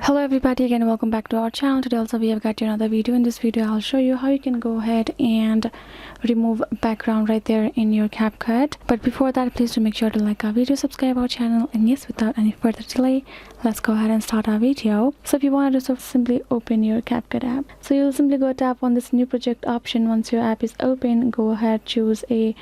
Hello everybody, again welcome back to our channel. Today also we have got you another video. In this video I'll show you how you can go ahead and remove background right there in your Capcut. But before that, please do make sure to like our video, subscribe our channel, and yes, without any further delay, let's go ahead and start our video. So if you want to do so, simply open your Capcut app. So you'll simply go tap on this new project option. Once your app is open, go ahead, choose a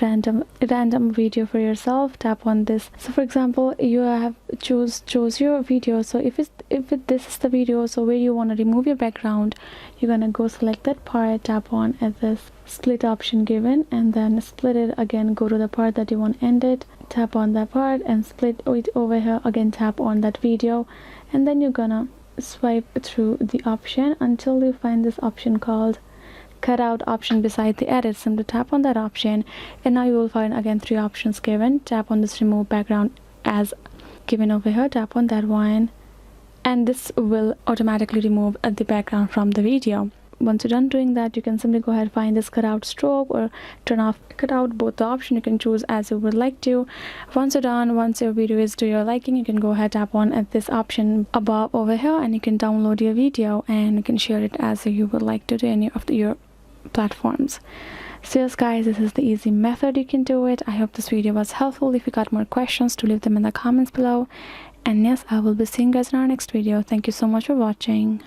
random video for yourself, tap on this. So for example, you have choose your video. So if this is the video, so where you want to remove your background, you're gonna go select that part, tap on at this split option given, and then split it again. Go to the part that you want to end it, tap on that part and split it over here. Again, tap on that video, and then you're gonna swipe through the option until you find this option called cutout option beside the edit. Simply tap on that option, and now you will find again three options given. Tap on this remove background as given over here, tap on that one, and this will automatically remove the background from the video. Once you're done doing that, you can simply go ahead, find this cutout stroke or turn off cutout, both the option you can choose as you would like to. Once you're done, once your video is to your liking, you can go ahead, tap on at this option above over here, and you can download your video and you can share it as you would like to any of your platforms. So yes guys, this is the easy method you can do it. I hope this video was helpful. If you got more questions, to leave them in the comments below, and yes, I will be seeing you guys in our next video. Thank you so much for watching.